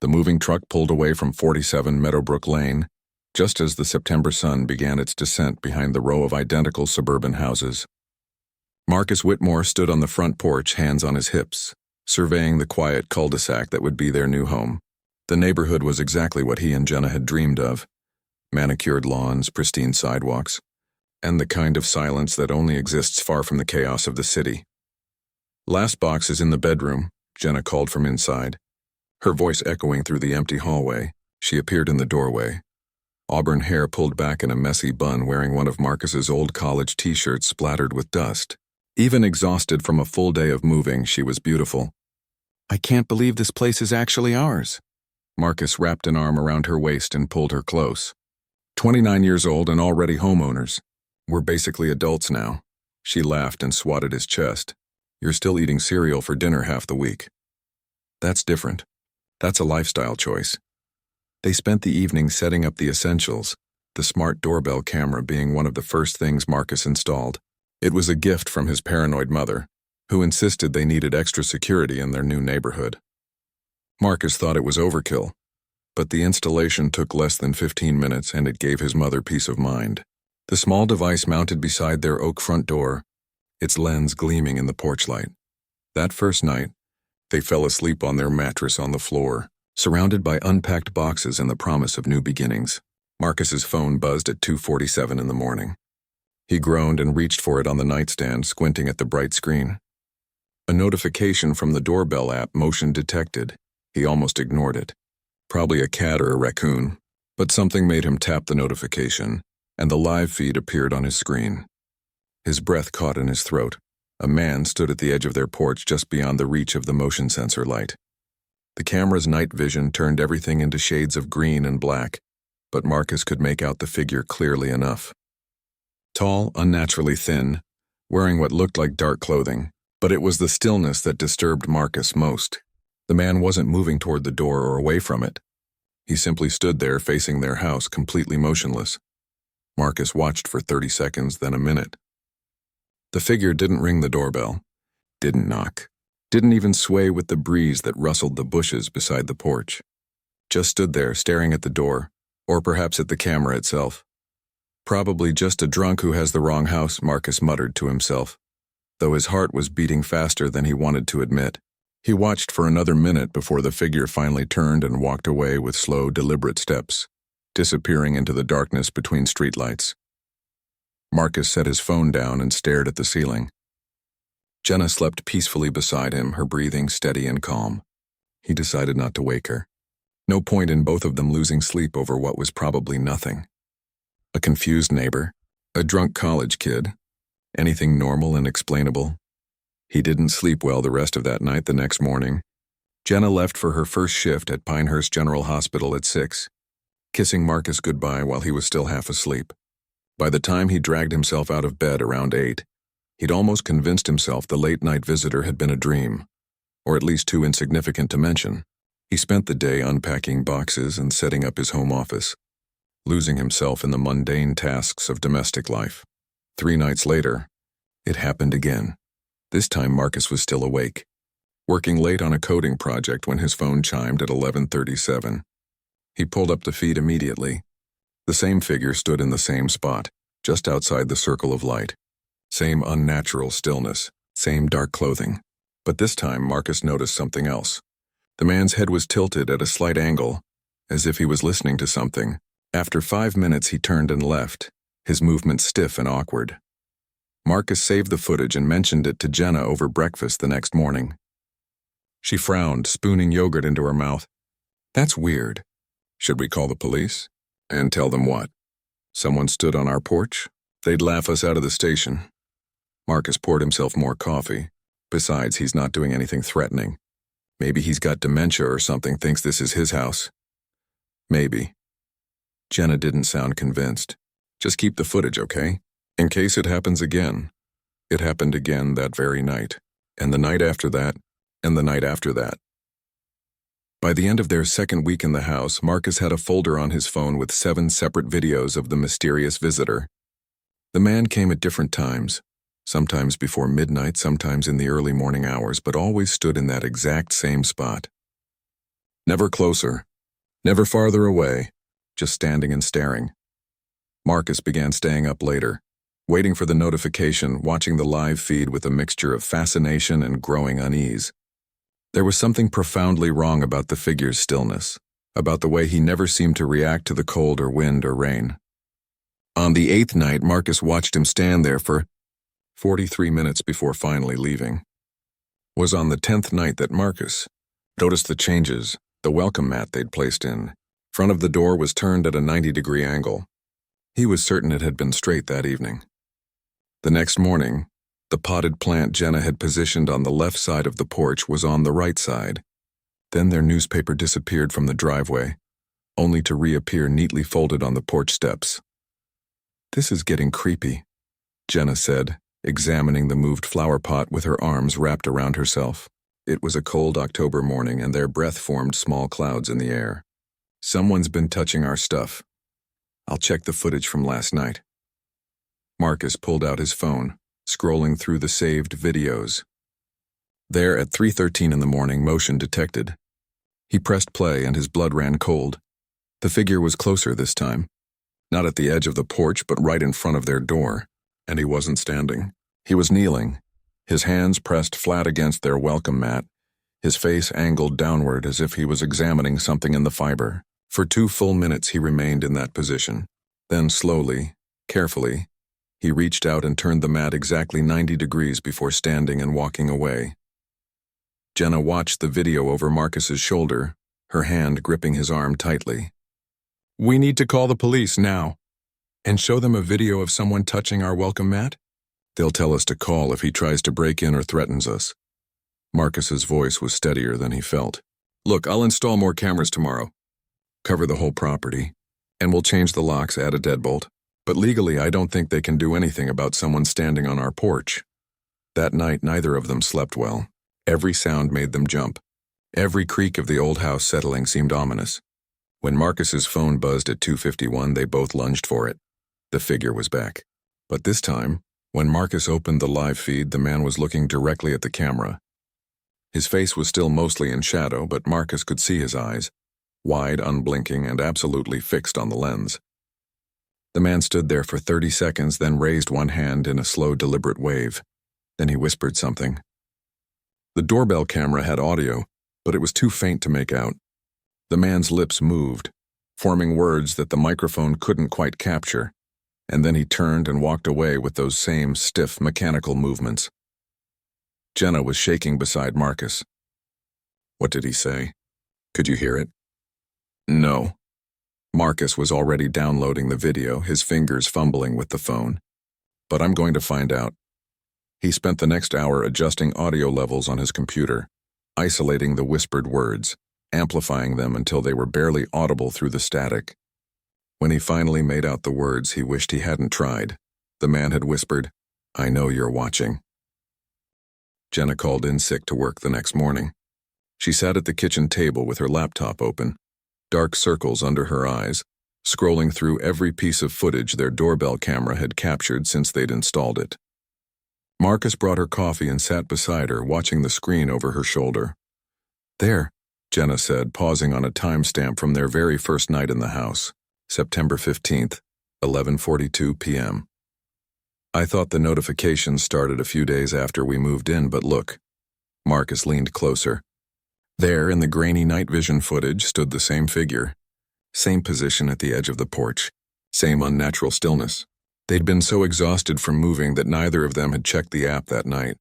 The moving truck pulled away from 47 Meadowbrook Lane, just as the September sun began its descent behind the row of identical suburban houses. Marcus Whitmore stood on the front porch, hands on his hips, surveying the quiet cul-de-sac that would be their new home. The neighborhood was exactly what he and Jenna had dreamed of: manicured lawns, pristine sidewalks, and the kind of silence that only exists far from the chaos of the city. "Last box is in the bedroom," Jenna called from inside. Her voice echoing through the empty hallway, she appeared in the doorway. Auburn hair pulled back in a messy bun, wearing one of Marcus's old college t-shirts splattered with dust. Even exhausted from a full day of moving, she was beautiful. "I can't believe this place is actually ours." Marcus wrapped an arm around her waist and pulled her close. 29 years old and already homeowners. "We're basically adults now." She laughed and swatted his chest. "You're still eating cereal for dinner half the week." "That's different. That's a lifestyle choice." They spent the evening setting up the essentials, the smart doorbell camera being one of the first things Marcus installed. It was a gift from his paranoid mother, who insisted they needed extra security in their new neighborhood. Marcus thought it was overkill, but the installation took less than 15 minutes and it gave his mother peace of mind. The small device mounted beside their oak front door, its lens gleaming in the porch light. That first night, they fell asleep on their mattress on the floor, surrounded by unpacked boxes and the promise of new beginnings. Marcus's phone buzzed at 2:47 in the morning. He groaned and reached for it on the nightstand, squinting at the bright screen. A notification from the doorbell app, motion detected. He almost ignored it. Probably a cat or a raccoon, but something made him tap the notification, and the live feed appeared on his screen. His breath caught in his throat. A man stood at the edge of their porch just beyond the reach of the motion sensor light. The camera's night vision turned everything into shades of green and black, but Marcus could make out the figure clearly enough. Tall, unnaturally thin, wearing what looked like dark clothing, but it was the stillness that disturbed Marcus most. The man wasn't moving toward the door or away from it. He simply stood there facing their house, completely motionless. Marcus watched for 30 seconds, then a minute. The figure didn't ring the doorbell, didn't knock, didn't even sway with the breeze that rustled the bushes beside the porch. Just stood there staring at the door, or perhaps at the camera itself. "Probably just a drunk who has the wrong house," Marcus muttered to himself, though his heart was beating faster than he wanted to admit. He watched for another minute before the figure finally turned and walked away with slow, deliberate steps, disappearing into the darkness between streetlights. Marcus set his phone down and stared at the ceiling. Jenna slept peacefully beside him, her breathing steady and calm. He decided not to wake her. No point in both of them losing sleep over what was probably nothing. A confused neighbor, a drunk college kid, anything normal and explainable. He didn't sleep well the rest of that night. The next morning, Jenna left for her first shift at Pinehurst General Hospital at 6, kissing Marcus goodbye while he was still half asleep. By the time he dragged himself out of bed around 8, he'd almost convinced himself the late-night visitor had been a dream, or at least too insignificant to mention. He spent the day unpacking boxes and setting up his home office, losing himself in the mundane tasks of domestic life. 3 nights later, it happened again. This time Marcus was still awake, working late on a coding project when his phone chimed at 11:37. He pulled up the feed immediately. The same figure stood in the same spot, just outside the circle of light. Same unnatural stillness, same dark clothing. But this time Marcus noticed something else. The man's head was tilted at a slight angle, as if he was listening to something. After 5 minutes he turned and left, his movement stiff and awkward. Marcus saved the footage and mentioned it to Jenna over breakfast the next morning. She frowned, spooning yogurt into her mouth. "That's weird. Should we call the police? And tell them what? Someone stood on our porch? They'd laugh us out of the station." Marcus poured himself more coffee. Besides, he's not doing anything threatening. Maybe he's got dementia or something, thinks this is his house. Maybe. Jenna didn't sound convinced. "Just keep the footage, okay? In case it happens again." It happened again that very night, and the night after that, and the night after that. By the end of their second week in the house, Marcus had a folder on his phone with 7 separate videos of the mysterious visitor. The man came at different times, sometimes before midnight, sometimes in the early morning hours, but always stood in that exact same spot. Never closer, never farther away, just standing and staring. Marcus began staying up later, waiting for the notification, watching the live feed with a mixture of fascination and growing unease. There was something profoundly wrong about the figure's stillness, about the way he never seemed to react to the cold or wind or rain. On the 8th night, Marcus watched him stand there for 43 minutes before finally leaving. It was on the 10th night that Marcus noticed the changes, the welcome mat they'd placed in. Front of the door was turned at a 90-degree angle. He was certain it had been straight that evening. The next morning, the potted plant Jenna had positioned on the left side of the porch was on the right side. Then their newspaper disappeared from the driveway, only to reappear neatly folded on the porch steps. "This is getting creepy," Jenna said, examining the moved flower pot with her arms wrapped around herself. It was a cold October morning and their breath formed small clouds in the air. "Someone's been touching our stuff. I'll check the footage from last night." Marcus pulled out his phone, scrolling through the saved videos. There at 3:13 in the morning, motion detected. He pressed play and his blood ran cold. The figure was closer this time. Not at the edge of the porch, but right in front of their door. And he wasn't standing. He was kneeling, his hands pressed flat against their welcome mat, his face angled downward as if he was examining something in the fiber. For 2 full minutes he remained in that position. Then slowly, carefully, he reached out and turned the mat exactly 90 degrees before standing and walking away. Jenna watched the video over Marcus's shoulder, her hand gripping his arm tightly. "We need to call the police now. And show them a video of someone touching our welcome mat? They'll tell us to call if he tries to break in or threatens us." Marcus's voice was steadier than he felt. "Look, I'll install more cameras tomorrow. Cover the whole property. And we'll change the locks, add a deadbolt. But legally, I don't think they can do anything about someone standing on our porch." That night, neither of them slept well. Every sound made them jump. Every creak of the old house settling seemed ominous. When Marcus's phone buzzed at 2:51, they both lunged for it. The figure was back. But this time, when Marcus opened the live feed, the man was looking directly at the camera. His face was still mostly in shadow, but Marcus could see his eyes, wide, unblinking, and absolutely fixed on the lens. The man stood there for 30 seconds, then raised one hand in a slow, deliberate wave. Then he whispered something. The doorbell camera had audio, but it was too faint to make out. The man's lips moved, forming words that the microphone couldn't quite capture, and then he turned and walked away with those same stiff, mechanical movements. Jenna was shaking beside Marcus. "What did he say? Could you hear it?" "No." Marcus was already downloading the video, his fingers fumbling with the phone. "But I'm going to find out." He spent the next hour adjusting audio levels on his computer, isolating the whispered words, amplifying them until they were barely audible through the static. When he finally made out the words he wished he hadn't tried, the man had whispered, "I know you're watching." Jenna called in sick to work the next morning. She sat at the kitchen table with her laptop open, dark circles under her eyes, scrolling through every piece of footage their doorbell camera had captured since they'd installed it. Marcus brought her coffee and sat beside her, watching the screen over her shoulder. "There," Jenna said, pausing on a timestamp from their very first night in the house. September 15th, 11:42 p.m. "I thought the notifications started a few days after we moved in, but look." Marcus leaned closer. There, in the grainy night vision footage, stood the same figure. Same position at the edge of the porch. Same unnatural stillness. They'd been so exhausted from moving that neither of them had checked the app that night.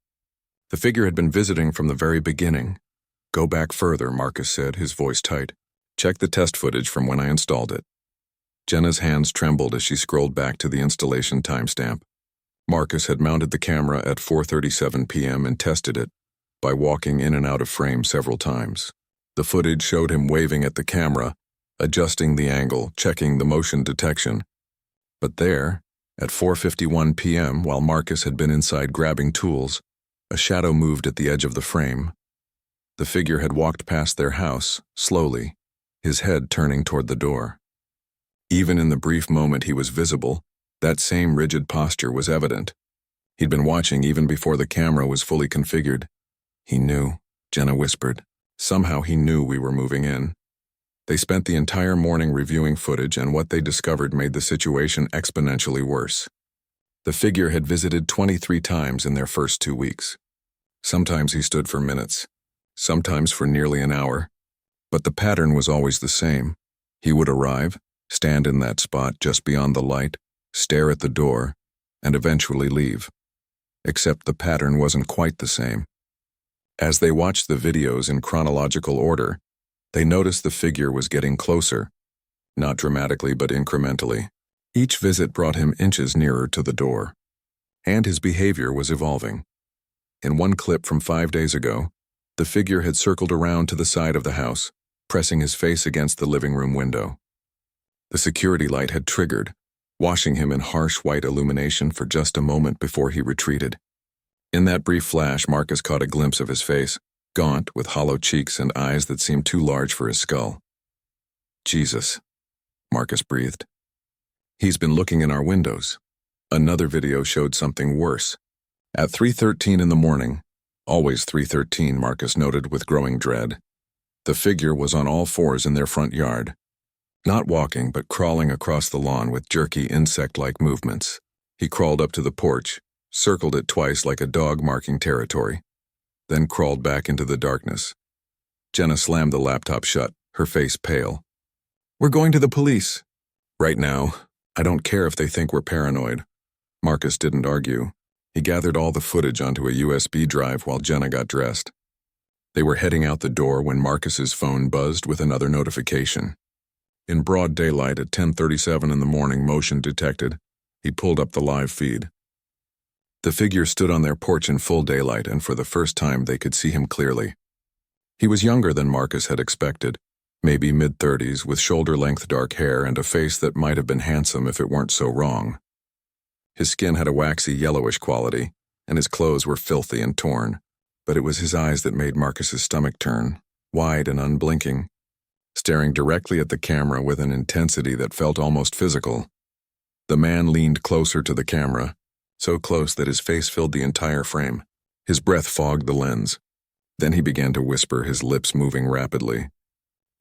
The figure had been visiting from the very beginning. "Go back further," Marcus said, his voice tight. "Check the test footage from when I installed it." Jenna's hands trembled as she scrolled back to the installation timestamp. Marcus had mounted the camera at 4:37 p.m. and tested it by walking in and out of frame several times. The footage showed him waving at the camera, adjusting the angle, checking the motion detection. But there, at 4:51 p.m., while Marcus had been inside grabbing tools, a shadow moved at the edge of the frame. The figure had walked past their house, slowly, his head turning toward the door. Even in the brief moment he was visible, that same rigid posture was evident. He'd been watching even before the camera was fully configured. "He knew," Jenna whispered. "Somehow he knew we were moving in." They spent the entire morning reviewing footage, and what they discovered made the situation exponentially worse. The figure had visited 23 times in their first 2 weeks. Sometimes he stood for minutes, sometimes for nearly an hour, but the pattern was always the same. He would arrive, stand in that spot just beyond the light, stare at the door, and eventually leave. Except the pattern wasn't quite the same. As they watched the videos in chronological order, they noticed the figure was getting closer, not dramatically but incrementally. Each visit brought him inches nearer to the door, and his behavior was evolving. In one clip from 5 days ago, the figure had circled around to the side of the house, pressing his face against the living room window. The security light had triggered, washing him in harsh white illumination for just a moment before he retreated. In that brief flash, Marcus caught a glimpse of his face, gaunt, with hollow cheeks and eyes that seemed too large for his skull. "Jesus," Marcus breathed. "He's been looking in our windows." Another video showed something worse. At 3:13 in the morning, always 3:13, Marcus noted with growing dread, the figure was on all fours in their front yard. Not walking, but crawling across the lawn with jerky insect-like movements. He crawled up to the porch, circled it twice like a dog marking territory, then crawled back into the darkness. Jenna slammed the laptop shut, her face pale. "We're going to the police." "Right now. I don't care if they think we're paranoid." Marcus didn't argue. He gathered all the footage onto a USB drive while Jenna got dressed. They were heading out the door when Marcus's phone buzzed with another notification. In broad daylight at 10:37 in the morning, motion detected. He pulled up the live feed. The figure stood on their porch in full daylight, and for the first time they could see him clearly. He was younger than Marcus had expected, maybe mid-30s, with shoulder-length dark hair and a face that might have been handsome if it weren't so wrong. His skin had a waxy yellowish quality, and his clothes were filthy and torn, but it was his eyes that made Marcus's stomach turn, wide and unblinking, staring directly at the camera with an intensity that felt almost physical. The man leaned closer to the camera, so close that his face filled the entire frame. His breath fogged the lens. Then he began to whisper, his lips moving rapidly,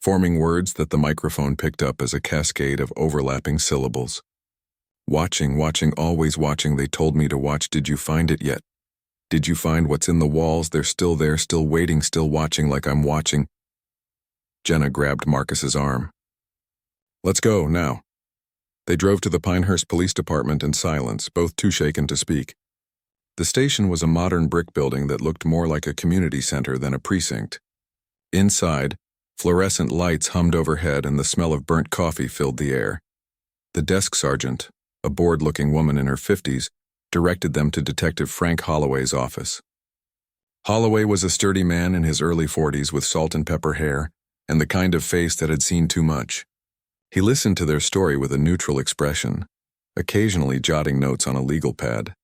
forming words that the microphone picked up as a cascade of overlapping syllables. "Watching, watching, always watching. They told me to watch. Did you find it yet? Did you find what's in the walls? They're still there, still waiting, still watching like I'm watching." Jenna grabbed Marcus's arm. "Let's go, now." They drove to the Pinehurst Police Department in silence, both too shaken to speak. The station was a modern brick building that looked more like a community center than a precinct. Inside, fluorescent lights hummed overhead and the smell of burnt coffee filled the air. The desk sergeant, a bored-looking woman in her 50s, directed them to Detective Frank Holloway's office. Holloway was a sturdy man in his early 40s with salt and pepper hair and the kind of face that had seen too much. He listened to their story with a neutral expression, occasionally jotting notes on a legal pad.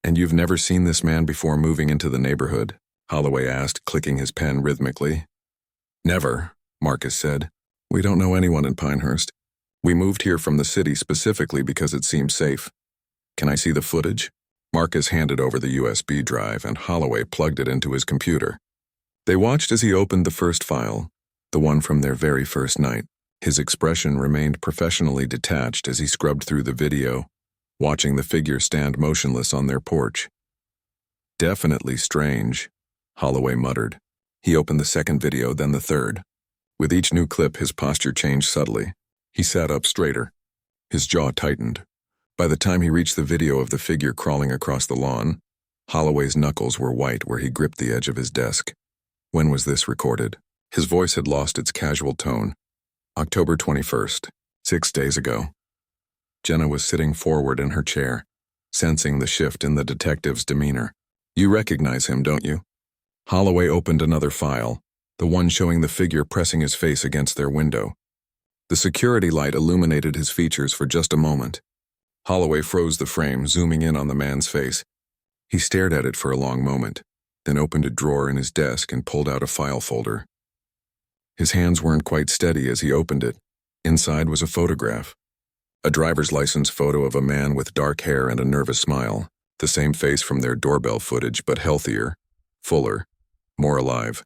"And you've never seen this man before moving into the neighborhood?" Holloway asked, clicking his pen rhythmically. "Never," Marcus said. "We don't know anyone in Pinehurst. We moved here from the city specifically because it seemed safe. Can I see the footage?" Marcus handed over the USB drive, and Holloway plugged it into his computer. They watched as he opened the first file, the one from their very first night. His expression remained professionally detached as he scrubbed through the video, watching the figure stand motionless on their porch. "Definitely strange," Holloway muttered. He opened the second video, then the third. With each new clip, his posture changed subtly. He sat up straighter. His jaw tightened. By the time he reached the video of the figure crawling across the lawn, Holloway's knuckles were white where he gripped the edge of his desk. "When was this recorded?" His voice had lost its casual tone. "October 21st, 6 days ago." Jenna was sitting forward in her chair, sensing the shift in the detective's demeanor. "You recognize him, don't you?" Holloway opened another file, the one showing the figure pressing his face against their window. The security light illuminated his features for just a moment. Holloway froze the frame, zooming in on the man's face. He stared at it for a long moment, then opened a drawer in his desk and pulled out a file folder. His hands weren't quite steady as he opened it. Inside was a photograph. A driver's license photo of a man with dark hair and a nervous smile, the same face from their doorbell footage, but healthier, fuller, more alive.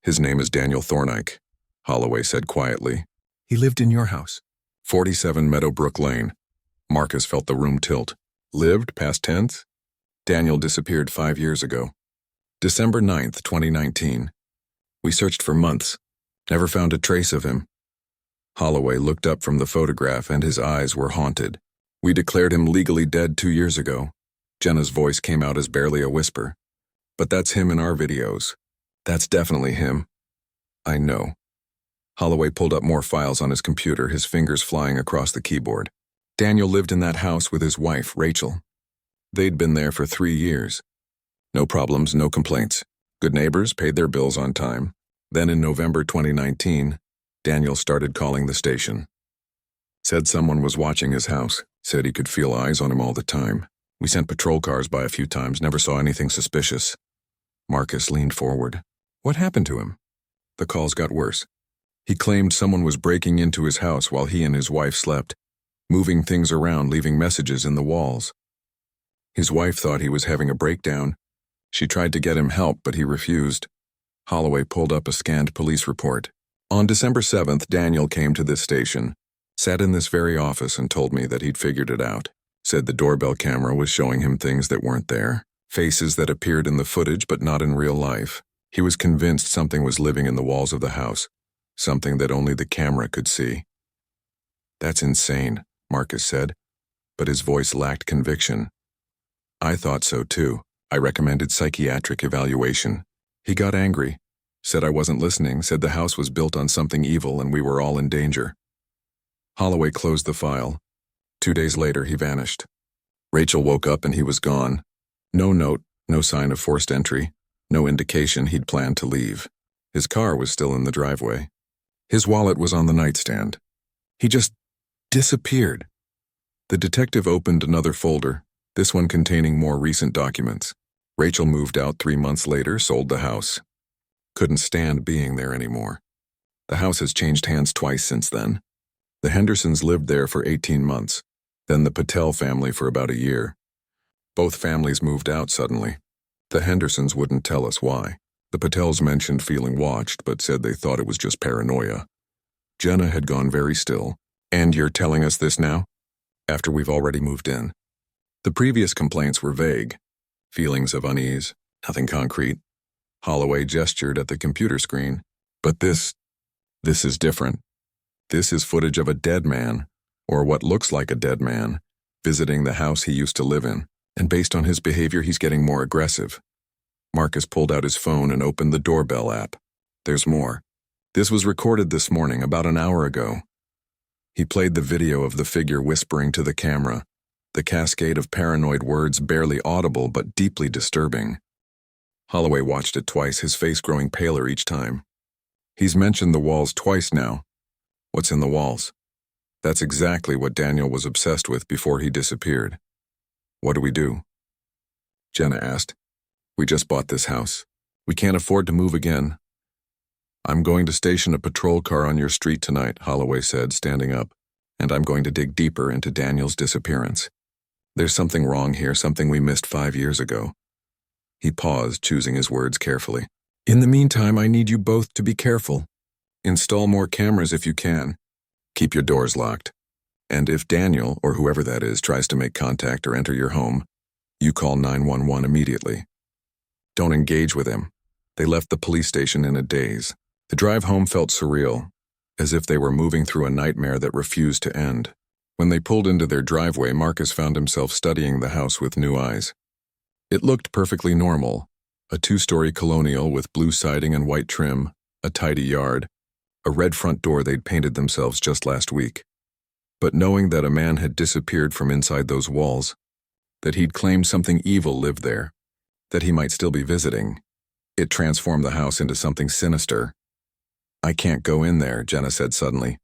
His name is Daniel Thornike. Holloway said quietly. He lived in your house. 47 Meadowbrook Lane. Marcus felt the room tilt. Lived, past tense? Daniel disappeared 5 years ago. December 9th, 2019. We searched for months. Never found a trace of him. Holloway looked up from the photograph and his eyes were haunted. We declared him legally dead 2 years ago. Jenna's voice came out as barely a whisper. But that's him in our videos. That's definitely him. I know. Holloway pulled up more files on his computer, his fingers flying across the keyboard. Daniel lived in that house with his wife, Rachel. They'd been there for 3 years. No problems, no complaints. Good neighbors, paid their bills on time. Then in November 2019, Daniel started calling the station. Said someone was watching his house, said he could feel eyes on him all the time. We sent patrol cars by a few times, never saw anything suspicious. Marcus leaned forward. What happened to him? The calls got worse. He claimed someone was breaking into his house while he and his wife slept, moving things around, leaving messages in the walls. His wife thought he was having a breakdown. She tried to get him help, but he refused. Holloway pulled up a scanned police report. On December 7th, Daniel came to this station, sat in this very office and told me that he'd figured it out. Said the doorbell camera was showing him things that weren't there, faces that appeared in the footage but not in real life. He was convinced something was living in the walls of the house, something that only the camera could see. That's insane, Marcus said, but his voice lacked conviction. I thought so too. I recommended psychiatric evaluation. He got angry, said I wasn't listening, said the house was built on something evil and we were all in danger. Holloway closed the file. 2 days later, he vanished. Rachel woke up and he was gone. No note, no sign of forced entry, no indication he'd planned to leave. His car was still in the driveway. His wallet was on the nightstand. He just disappeared. The detective opened another folder, this one containing more recent documents. Rachel moved out 3 months later, sold the house. Couldn't stand being there anymore. The house has changed hands twice since then. The Hendersons lived there for 18 months, then the Patel family for about a year. Both families moved out suddenly. The Hendersons wouldn't tell us why. The Patels mentioned feeling watched, but said they thought it was just paranoia. Jenna had gone very still. And you're telling us this now? After we've already moved in. The previous complaints were vague. Feelings of unease, nothing concrete. Holloway gestured at the computer screen. But this is different. This is footage of a dead man, or what looks like a dead man, visiting the house he used to live in. And based on his behavior, he's getting more aggressive. Marcus pulled out his phone and opened the Doorbell app. There's more. This was recorded this morning, about an hour ago. He played the video of the figure whispering to the camera, the cascade of paranoid words barely audible but deeply disturbing. Holloway watched it twice, his face growing paler each time. He's mentioned the walls twice now. What's in the walls? That's exactly what Daniel was obsessed with before he disappeared. What do we do? Jenna asked. We just bought this house. We can't afford to move again. I'm going to station a patrol car on your street tonight, Holloway said, standing up, and I'm going to dig deeper into Daniel's disappearance. There's something wrong here, something we missed 5 years ago. He paused, choosing his words carefully. In the meantime, I need you both to be careful. Install more cameras if you can. Keep your doors locked. And if Daniel, or whoever that is, tries to make contact or enter your home, you call 911 immediately. Don't engage with him. They left the police station in a daze. The drive home felt surreal, as if they were moving through a nightmare that refused to end. When they pulled into their driveway, Marcus found himself studying the house with new eyes. It looked perfectly normal. A 2-story colonial with blue siding and white trim, a tidy yard, a red front door they'd painted themselves just last week. But knowing that a man had disappeared from inside those walls, that he'd claimed something evil lived there, that he might still be visiting, it transformed the house into something sinister. I can't go in there, Jenna said suddenly.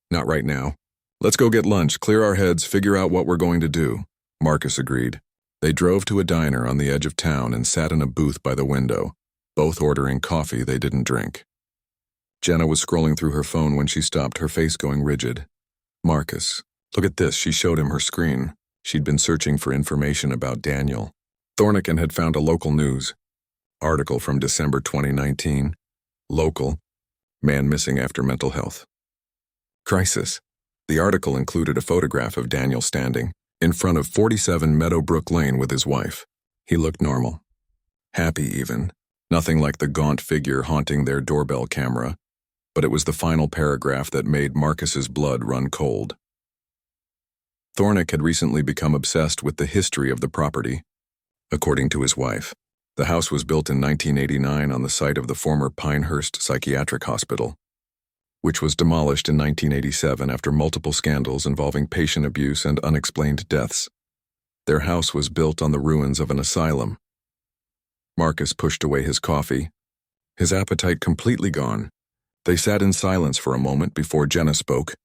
Not right now. Let's go get lunch, clear our heads, figure out what we're going to do. Marcus agreed. They drove to a diner on the edge of town and sat in a booth by the window, both ordering coffee they didn't drink. Jenna was scrolling through her phone when she stopped, her face going rigid. Marcus, look at this, she showed him her screen. She'd been searching for information about Daniel. Thornican had found a local news article from December 2019. Local. Man missing after mental health crisis. The article included a photograph of Daniel standing in front of 47 Meadowbrook Lane with his wife. He looked normal. Happy even. Nothing like the gaunt figure haunting their doorbell camera, but it was the final paragraph that made Marcus's blood run cold. Thornick had recently become obsessed with the history of the property. According to his wife, the house was built in 1989 on the site of the former Pinehurst Psychiatric Hospital, which was demolished in 1987 after multiple scandals involving patient abuse and unexplained deaths. Their house was built on the ruins of an asylum. Marcus pushed away his coffee, his appetite completely gone. They sat in silence for a moment before Jenna spoke,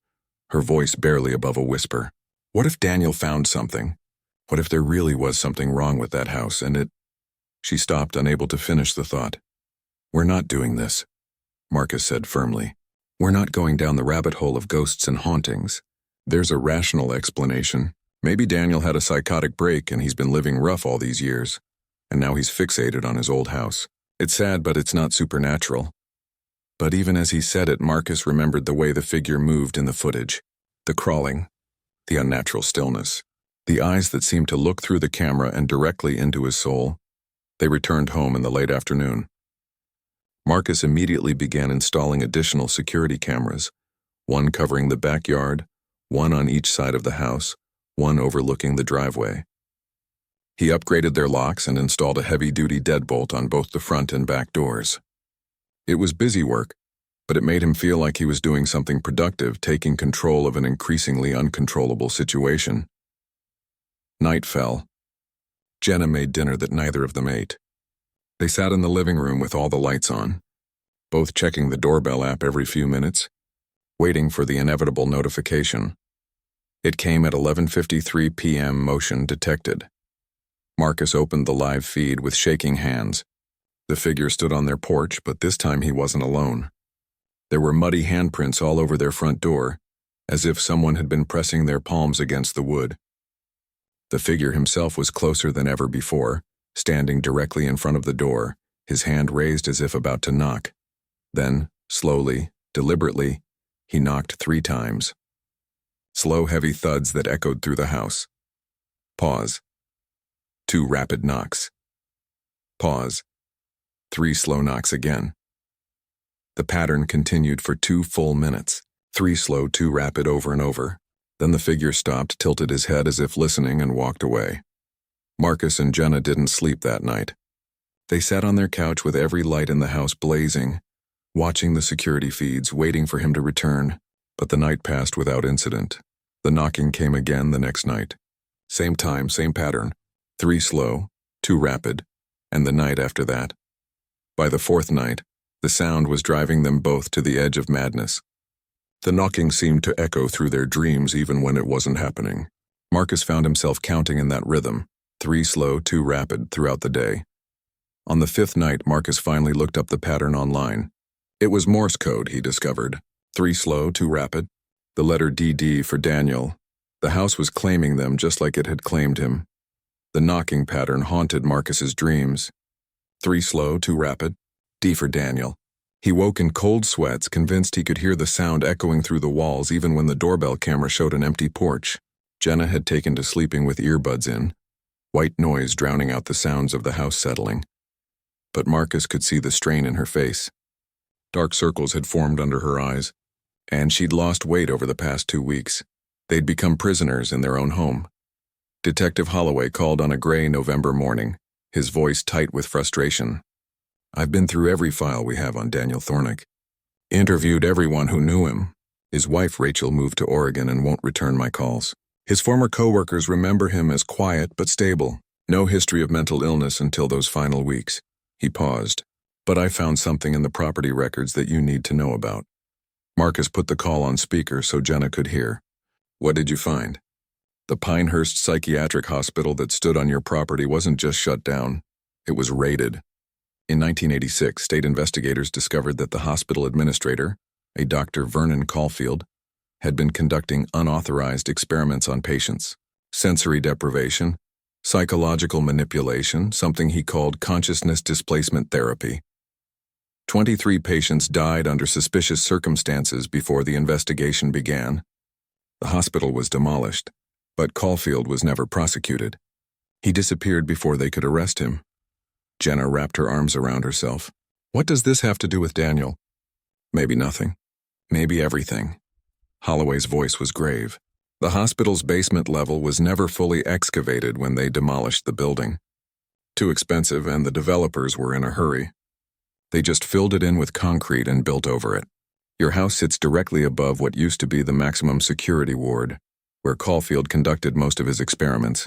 her voice barely above a whisper. What if Daniel found something? What if there really was something wrong with that house and it... She stopped, unable to finish the thought. We're not doing this, Marcus said firmly. We're not going down the rabbit hole of ghosts and hauntings. There's a rational explanation. Maybe Daniel had a psychotic break and he's been living rough all these years, and now he's fixated on his old house. It's sad, but it's not supernatural. But even as he said it, Marcus remembered the way the figure moved in the footage. The crawling, the unnatural stillness, the eyes that seemed to look through the camera and directly into his soul. They returned home in the late afternoon. Marcus immediately began installing additional security cameras, one covering the backyard, one on each side of the house, one overlooking the driveway. He upgraded their locks and installed a heavy-duty deadbolt on both the front and back doors. It was busy work, but it made him feel like he was doing something productive, taking control of an increasingly uncontrollable situation. Night fell. Jenna made dinner that neither of them ate. They sat in the living room with all the lights on, both checking the doorbell app every few minutes, waiting for the inevitable notification. It came at 11:53 p.m. Motion detected. Marcus opened the live feed with shaking hands. The figure stood on their porch, but this time he wasn't alone. There were muddy handprints all over their front door, as if someone had been pressing their palms against the wood. The figure himself was closer than ever before, standing directly in front of the door, his hand raised as if about to knock. Then, slowly, deliberately, he knocked 3 times. Slow, heavy thuds that echoed through the house. Pause. 2 rapid knocks. Pause. 3 slow knocks again. The pattern continued for 2 full minutes, 3 slow, 2 rapid over and over. Then the figure stopped, tilted his head as if listening, and walked away. Marcus and Jenna didn't sleep that night. They sat on their couch with every light in the house blazing, watching the security feeds, waiting for him to return. But the night passed without incident. The knocking came again the next night. Same time, same pattern. 3 slow, 2 rapid, and the night after that. By the 4th night, the sound was driving them both to the edge of madness. The knocking seemed to echo through their dreams even when it wasn't happening. Marcus found himself counting in that rhythm, 3 slow, 2 rapid, throughout the day. On the 5th night, Marcus finally looked up the pattern online. It was Morse code, he discovered. 3 slow, 2 rapid. The letter DD for Daniel. The house was claiming them just like it had claimed him. The knocking pattern haunted Marcus's dreams. 3 slow, 2 rapid. D for Daniel. He woke in cold sweats, convinced he could hear the sound echoing through the walls even when the doorbell camera showed an empty porch. Jenna had taken to sleeping with earbuds in, white noise drowning out the sounds of the house settling. But Marcus could see the strain in her face. Dark circles had formed under her eyes, and she'd lost weight over the past 2 weeks. They'd become prisoners in their own home. Detective Holloway called on a gray November morning, his voice tight with frustration. I've been through every file we have on Daniel Thornick. Interviewed everyone who knew him. His wife, Rachel, moved to Oregon and won't return my calls. His former coworkers remember him as quiet but stable. No history of mental illness until those final weeks. He paused. But I found something in the property records that you need to know about. Marcus put the call on speaker so Jenna could hear. What did you find? The Pinehurst Psychiatric Hospital that stood on your property wasn't just shut down. It was raided. In 1986, state investigators discovered that the hospital administrator, a Dr. Vernon Caulfield, had been conducting unauthorized experiments on patients. Sensory deprivation, psychological manipulation, something he called consciousness displacement therapy. 23 patients died under suspicious circumstances before the investigation began. The hospital was demolished, but Caulfield was never prosecuted. He disappeared before they could arrest him. Jenna wrapped her arms around herself. What does this have to do with Daniel? Maybe nothing. Maybe everything. Holloway's voice was grave. The hospital's basement level was never fully excavated when they demolished the building. Too expensive, and the developers were in a hurry. They just filled it in with concrete and built over it. Your house sits directly above what used to be the maximum security ward, where Caulfield conducted most of his experiments.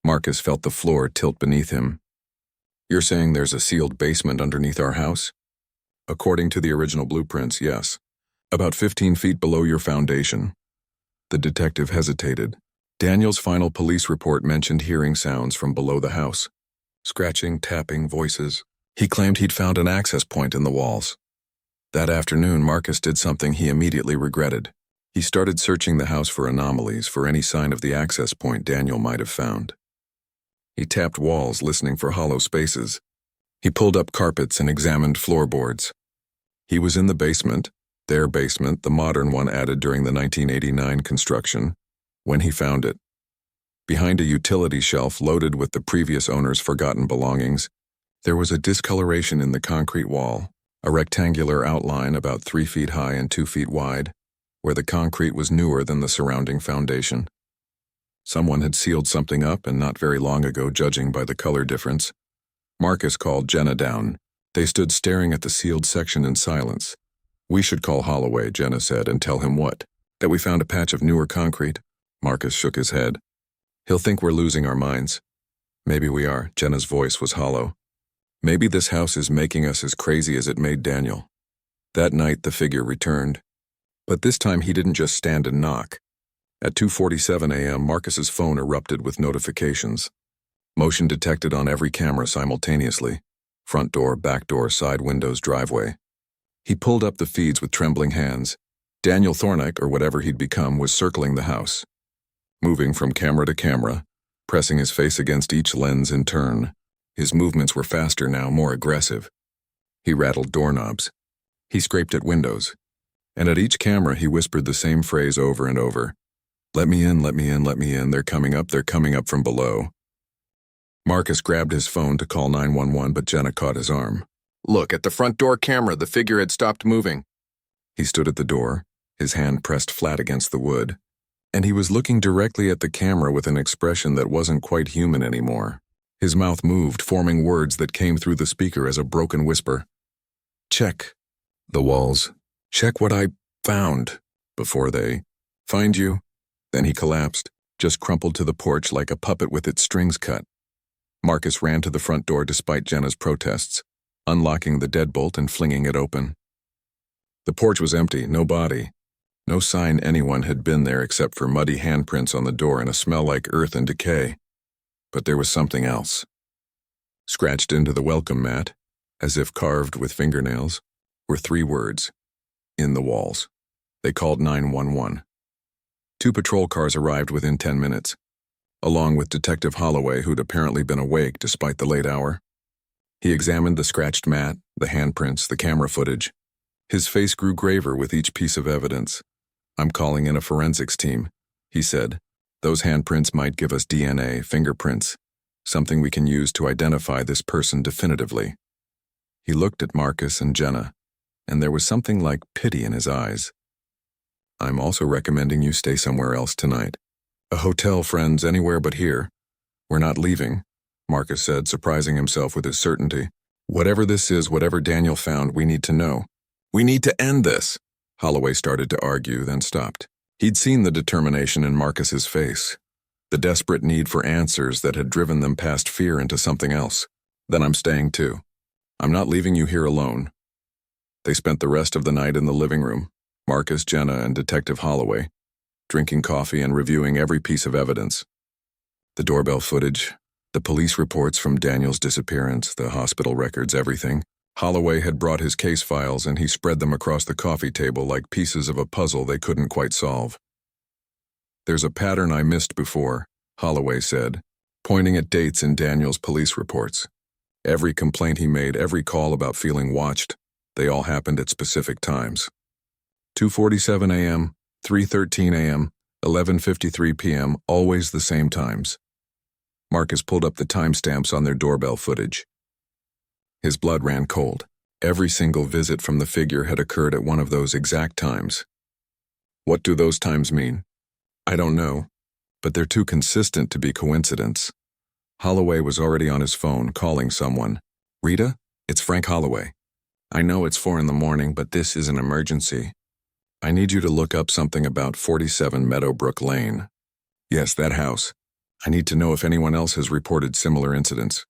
Marcus felt the floor tilt beneath him. You're saying there's a sealed basement underneath our house? According to the original blueprints, yes. About 15 feet below your foundation. The detective hesitated. Daniel's final police report mentioned hearing sounds from below the house. Scratching, tapping, voices. He claimed he'd found an access point in the walls. That afternoon, Marcus did something he immediately regretted. He started searching the house for anomalies, for any sign of the access point Daniel might have found. He tapped walls, listening for hollow spaces. He pulled up carpets and examined floorboards. He was in the basement, their basement, the modern one added during the 1989 construction, when he found it. Behind a utility shelf loaded with the previous owner's forgotten belongings, there was a discoloration in the concrete wall, a rectangular outline about 3 feet high and 2 feet wide, where the concrete was newer than the surrounding foundation. Someone had sealed something up, and not very long ago, judging by the color difference. Marcus called Jenna down. They stood staring at the sealed section in silence. We should call Holloway, Jenna said, and tell him what? That we found a patch of newer concrete? Marcus shook his head. He'll think we're losing our minds. Maybe we are. Jenna's voice was hollow. Maybe this house is making us as crazy as it made Daniel. That night, the figure returned. But this time he didn't just stand and knock. At 2:47 a.m., Marcus's phone erupted with notifications. Motion detected on every camera simultaneously. Front door, back door, side windows, driveway. He pulled up the feeds with trembling hands. Daniel Thornick, or whatever he'd become, was circling the house. Moving from camera to camera, pressing his face against each lens in turn. His movements were faster now, more aggressive. He rattled doorknobs. He scraped at windows. And at each camera he whispered the same phrase over and over. Let me in, let me in, let me in. They're coming up from below. Marcus grabbed his phone to call 911, but Jenna caught his arm. Look, at the front door camera, the figure had stopped moving. He stood at the door, his hand pressed flat against the wood, and he was looking directly at the camera with an expression that wasn't quite human anymore. His mouth moved, forming words that came through the speaker as a broken whisper. Check the walls. Check what I found before they find you. Then he collapsed, just crumpled to the porch like a puppet with its strings cut. Marcus ran to the front door despite Jenna's protests, unlocking the deadbolt and flinging it open. The porch was empty, no body. No sign anyone had been there except for muddy handprints on the door and a smell like earth and decay. But there was something else. Scratched into the welcome mat, as if carved with fingernails, were 3 words. In the walls. They called 911. 2 patrol cars arrived within 10 minutes, along with Detective Holloway, who'd apparently been awake despite the late hour. He examined the scratched mat, the handprints, the camera footage. His face grew graver with each piece of evidence. I'm calling in a forensics team, he said. Those handprints might give us DNA, fingerprints, something we can use to identify this person definitively. He looked at Marcus and Jenna, and there was something like pity in his eyes. I'm also recommending you stay somewhere else tonight. A hotel, friends, anywhere but here. We're not leaving, Marcus said, surprising himself with his certainty. Whatever this is, whatever Daniel found, we need to know. We need to end this. Holloway started to argue, then stopped. He'd seen the determination in Marcus's face, the desperate need for answers that had driven them past fear into something else. Then I'm staying too. I'm not leaving you here alone. They spent the rest of the night in the living room, Marcus, Jenna, and Detective Holloway, drinking coffee and reviewing every piece of evidence. The doorbell footage, the police reports from Daniel's disappearance, the hospital records, everything. Holloway had brought his case files and he spread them across the coffee table like pieces of a puzzle they couldn't quite solve. There's a pattern I missed before, Holloway said, pointing at dates in Daniel's police reports. Every complaint he made, every call about feeling watched, they all happened at specific times. 2:47 a.m., 3:13 a.m., 11:53 p.m., always the same times. Marcus pulled up the timestamps on their doorbell footage. His blood ran cold. Every single visit from the figure had occurred at one of those exact times. What do those times mean? I don't know, but they're too consistent to be coincidence. Holloway was already on his phone calling someone. Rita, it's Frank Holloway. I know it's 4 in the morning, but this is an emergency. I need you to look up something about 47 Meadowbrook Lane. Yes, that house. I need to know if anyone else has reported similar incidents.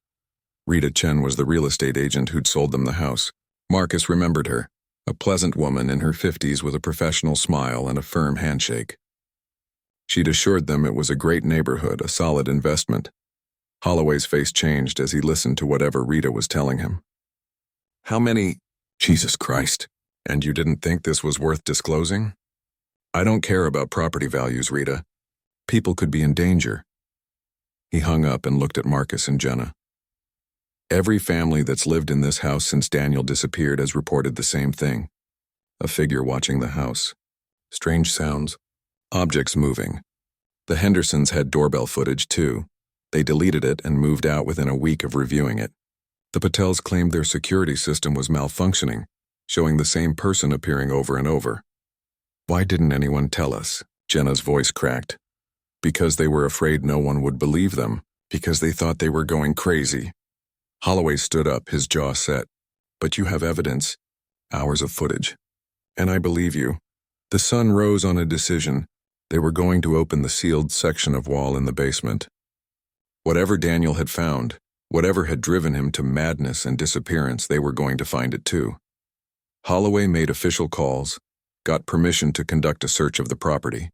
Rita Chen was the real estate agent who'd sold them the house. Marcus remembered her, a pleasant woman in her 50s with a professional smile and a firm handshake. She'd assured them it was a great neighborhood, a solid investment. Holloway's face changed as he listened to whatever Rita was telling him. How many? Jesus Christ. And you didn't think this was worth disclosing? I don't care about property values, Rita. People could be in danger. He hung up and looked at Marcus and Jenna. Every family that's lived in this house since Daniel disappeared has reported the same thing. A figure watching the house. Strange sounds. Objects moving. The Hendersons had doorbell footage too. They deleted it and moved out within a week of reviewing it. The Patels claimed their security system was malfunctioning, showing the same person appearing over and over. Why didn't anyone tell us? Jenna's voice cracked. Because they were afraid no one would believe them, because they thought they were going crazy. Holloway stood up, his jaw set. But you have evidence. Hours of footage. And I believe you. The sun rose on a decision. They were going to open the sealed section of wall in the basement. Whatever Daniel had found, whatever had driven him to madness and disappearance, they were going to find it too. Holloway made official calls, got permission to conduct a search of the property.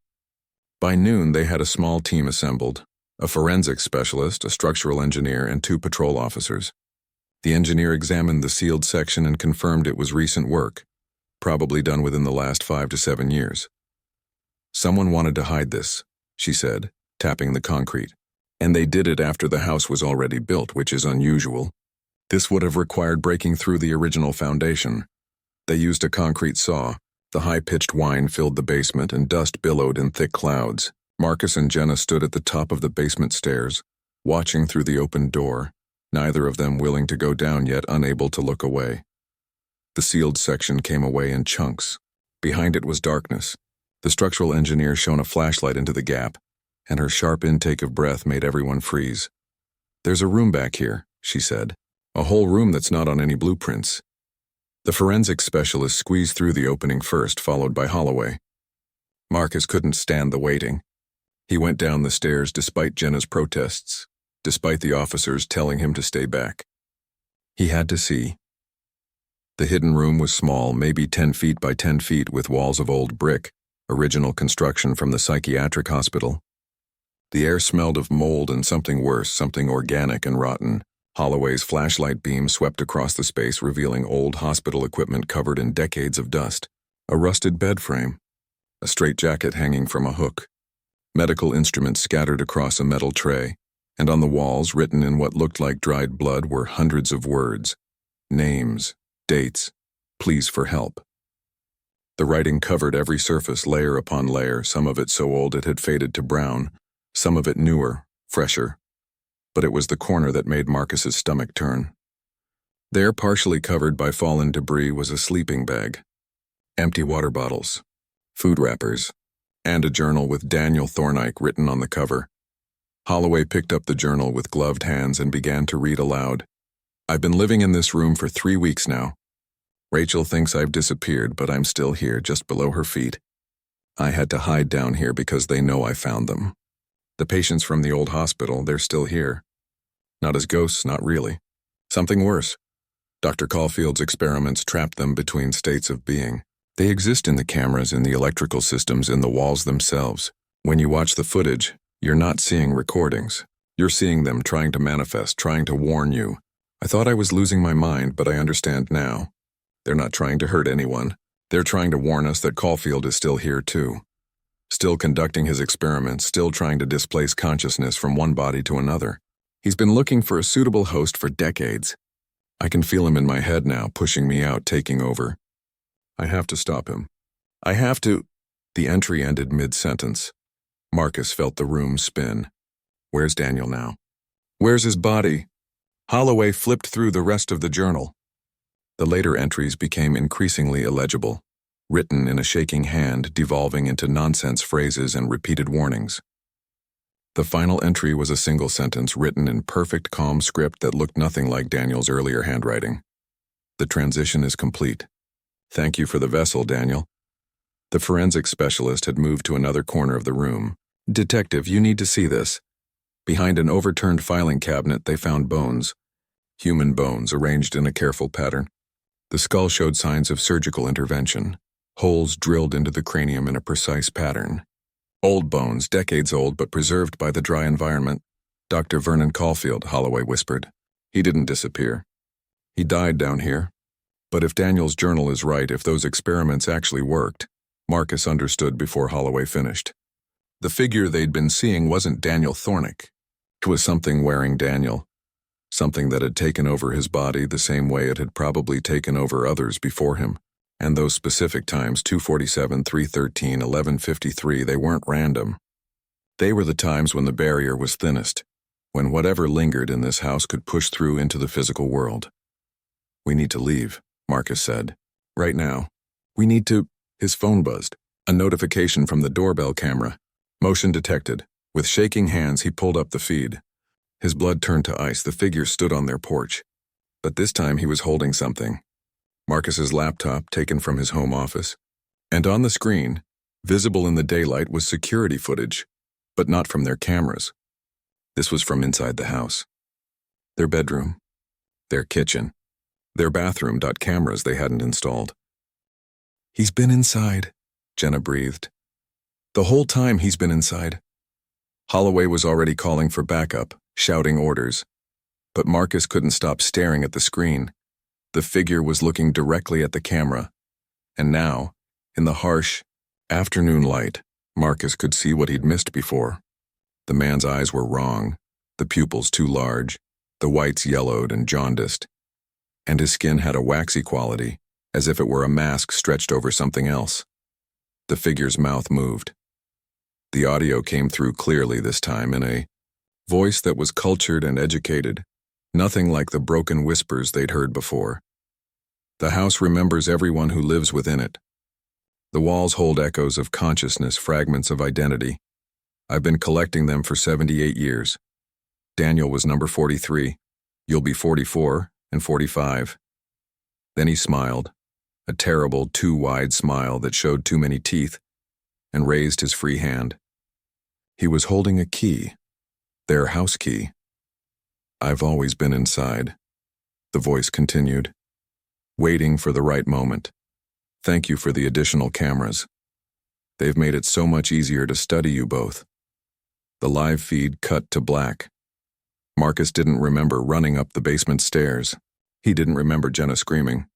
By noon, they had a small team assembled, a forensics specialist, a structural engineer, and 2 patrol officers. The engineer examined the sealed section and confirmed it was recent work, probably done within the last 5 to 7 years. Someone wanted to hide this, she said, tapping the concrete. And they did it after the house was already built, which is unusual. This would have required breaking through the original foundation. They used a concrete saw. The high-pitched whine filled the basement and dust billowed in thick clouds. Marcus and Jenna stood at the top of the basement stairs, watching through the open door, neither of them willing to go down yet unable to look away. The sealed section came away in chunks. Behind it was darkness. The structural engineer shone a flashlight into the gap, and her sharp intake of breath made everyone freeze. There's a room back here, she said. A whole room that's not on any blueprints. The forensics specialist squeezed through the opening first, followed by Holloway. Marcus couldn't stand the waiting. He went down the stairs despite Jenna's protests, despite the officers telling him to stay back. He had to see. The hidden room was small, maybe 10 feet by 10 feet, with walls of old brick, original construction from the psychiatric hospital. The air smelled of mold and something worse, something organic and rotten. Holloway's flashlight beam swept across the space, revealing old hospital equipment covered in decades of dust. A rusted bed frame, a straitjacket hanging from a hook, medical instruments scattered across a metal tray, and on the walls, written in what looked like dried blood, were hundreds of words. Names, dates, pleas for help. The writing covered every surface, layer upon layer, some of it so old it had faded to brown, some of it newer, fresher. But it was the corner that made Marcus's stomach turn. There, partially covered by fallen debris, was a sleeping bag, empty water bottles, food wrappers, and a journal with Daniel Thornike written on the cover. Holloway picked up the journal with gloved hands and began to read aloud. I've been living in this room for 3 weeks now. Rachel thinks I've disappeared, but I'm still here, just below her feet. I had to hide down here because they know I found them. The patients from the old hospital, they're still here. Not as ghosts, not really. Something worse. Dr. Caulfield's experiments trapped them between states of being. They exist in the cameras, in the electrical systems, in the walls themselves. When you watch the footage, you're not seeing recordings. You're seeing them trying to manifest, trying to warn you. I thought I was losing my mind, but I understand now. They're not trying to hurt anyone. They're trying to warn us that Caulfield is still here too. Still conducting his experiments, still trying to displace consciousness from one body to another. He's been looking for a suitable host for decades. I can feel him in my head now, pushing me out, taking over. I have to stop him. I have to. The entry ended mid-sentence. Marcus felt the room spin. Where's Daniel now? Where's his body? Holloway flipped through the rest of the journal. The later entries became increasingly illegible, written in a shaking hand, devolving into nonsense phrases and repeated warnings. The final entry was a single sentence written in perfect, calm script that looked nothing like Daniel's earlier handwriting. The transition is complete. Thank you for the vessel, Daniel. The forensic specialist had moved to another corner of the room. Detective, you need to see this. Behind an overturned filing cabinet, they found bones. Human bones arranged in a careful pattern. The skull showed signs of surgical intervention, holes drilled into the cranium in a precise pattern. Old bones, decades old but preserved by the dry environment. Dr. Vernon Caulfield, Holloway whispered. He didn't disappear. He died down here. But if Daniel's journal is right, if those experiments actually worked, Marcus understood before Holloway finished. The figure they'd been seeing wasn't Daniel Thornick. It was something wearing Daniel. Something that had taken over his body the same way it had probably taken over others before him. And those specific times, 2:47, 3:13, 11:53, they weren't random. They were the times when the barrier was thinnest, when whatever lingered in this house could push through into the physical world. We need to leave, Marcus said. Right now. We need to... His phone buzzed. A notification from the doorbell camera. Motion detected. With shaking hands, he pulled up the feed. His blood turned to ice. The figure stood on their porch. But this time he was holding something. Marcus's laptop, taken from his home office. And on the screen, visible in the daylight, was security footage, but not from their cameras. This was from inside the house. Their bedroom. Their kitchen. Their bathroom. Cameras they hadn't installed. He's been inside, Jenna breathed. The whole time he's been inside. Holloway was already calling for backup, shouting orders. But Marcus couldn't stop staring at the screen. The figure was looking directly at the camera. And now, in the harsh, afternoon light, Marcus could see what he'd missed before. The man's eyes were wrong, the pupils too large, the whites yellowed and jaundiced. And his skin had a waxy quality, as if it were a mask stretched over something else. The figure's mouth moved. The audio came through clearly this time in a voice that was cultured and educated, nothing like the broken whispers they'd heard before. The house remembers everyone who lives within it. The walls hold echoes of consciousness, fragments of identity. I've been collecting them for 78 years. Daniel was number 43. You'll be 44 and 45. Then he smiled, a terrible, too wide smile that showed too many teeth, and raised his free hand. He was holding a key, their house key. I've always been inside, the voice continued, waiting for the right moment. Thank you for the additional cameras. They've made it so much easier to study you both. The live feed cut to black. Marcus didn't remember running up the basement stairs. He didn't remember Jenna screaming.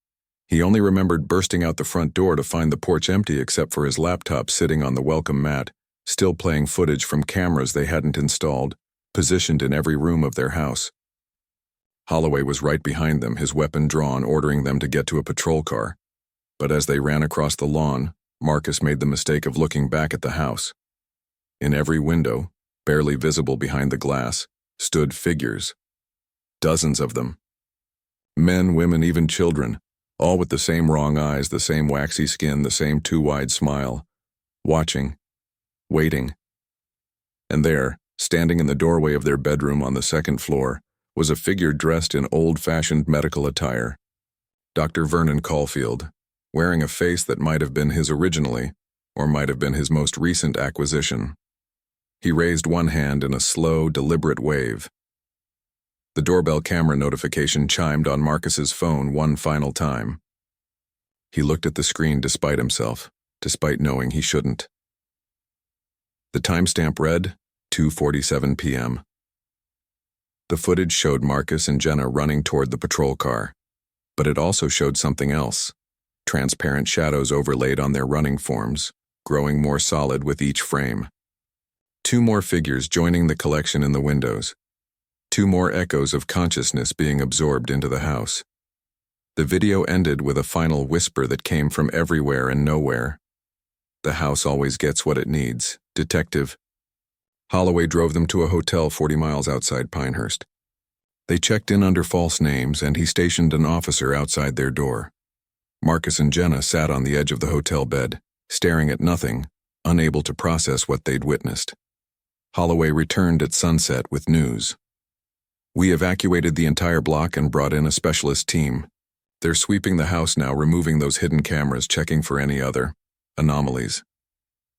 He only remembered bursting out the front door to find the porch empty except for his laptop sitting on the welcome mat, still playing footage from cameras they hadn't installed, positioned in every room of their house. Holloway was right behind them, his weapon drawn, ordering them to get to a patrol car. But as they ran across the lawn, Marcus made the mistake of looking back at the house. In every window, barely visible behind the glass, stood figures. Dozens of them. Men, women, even children, all with the same wrong eyes, the same waxy skin, the same too wide smile, watching, waiting. And there, standing in the doorway of their bedroom on the second floor, was a figure dressed in old-fashioned medical attire. Dr. Vernon Caulfield, wearing a face that might have been his originally, or might have been his most recent acquisition. He raised one hand in a slow, deliberate wave. The doorbell camera notification chimed on Marcus's phone one final time. He looked at the screen despite himself, despite knowing he shouldn't. The timestamp read, 2:47 p.m. The footage showed Marcus and Jenna running toward the patrol car, but it also showed something else. Transparent shadows overlaid on their running forms, growing more solid with each frame. Two more figures joining the collection in the windows. Two more echoes of consciousness being absorbed into the house. The video ended with a final whisper that came from everywhere and nowhere. The house always gets what it needs, Detective. Holloway drove them to a hotel 40 miles outside Pinehurst. They checked in under false names, and he stationed an officer outside their door. Marcus and Jenna sat on the edge of the hotel bed, staring at nothing, unable to process what they'd witnessed. Holloway returned at sunset with news. We evacuated the entire block and brought in a specialist team. They're sweeping the house now, removing those hidden cameras, checking for any other anomalies.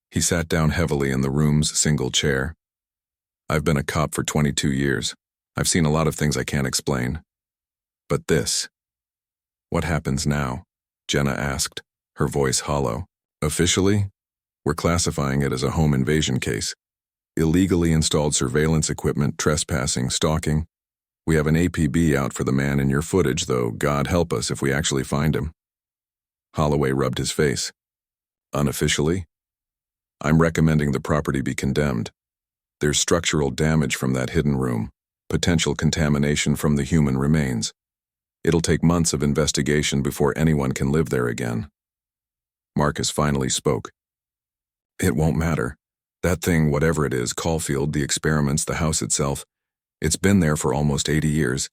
He sat down heavily in the room's single chair. I've been a cop for 22 years. I've seen a lot of things I can't explain. But this. What happens now? Jenna asked, her voice hollow. Officially, we're classifying it as a home invasion case. Illegally installed surveillance equipment, trespassing, stalking. We have an APB out for the man in your footage, though God help us if we actually find him. Holloway rubbed his face. Unofficially, I'm recommending the property be condemned. There's structural damage from that hidden room, potential contamination from the human remains. It'll take months of investigation before anyone can live there again. Marcus finally spoke. It won't matter. That thing, whatever it is, Caulfield, the experiments, the house itself, it's been there for almost 80 years.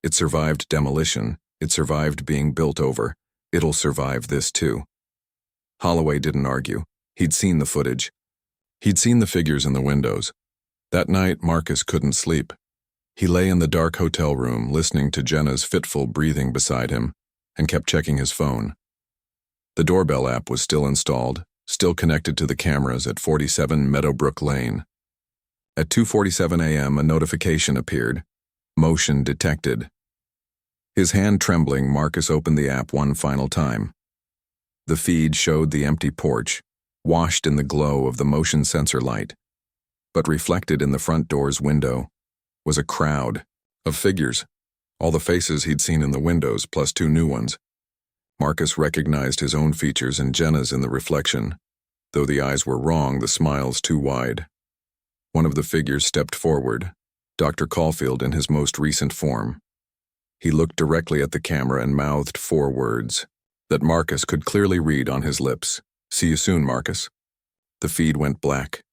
It survived demolition. It survived being built over. It'll survive this too. Holloway didn't argue. He'd seen the footage. He'd seen the figures in the windows. That night, Marcus couldn't sleep. He lay in the dark hotel room, listening to Jenna's fitful breathing beside him, and kept checking his phone. The Doorbell app was still installed, still connected to the cameras at 47 Meadowbrook Lane. At 2:47 a.m., a notification appeared. Motion detected. His hand trembling, Marcus opened the app one final time. The feed showed the empty porch, washed in the glow of the motion sensor light. But reflected in the front door's window was a crowd of figures, all the faces he'd seen in the windows, plus 2 new ones. Marcus recognized his own features and Jenna's in the reflection. Though the eyes were wrong, the smiles too wide. One of the figures stepped forward, Dr. Caulfield in his most recent form. He looked directly at the camera and mouthed 4 words that Marcus could clearly read on his lips. See you soon, Marcus. The feed went black.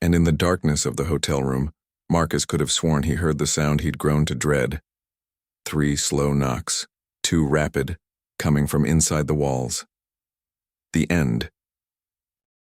And in the darkness of the hotel room, Marcus could have sworn he heard the sound he'd grown to dread. 3 slow knocks, 2 rapid, coming from inside the walls. The end.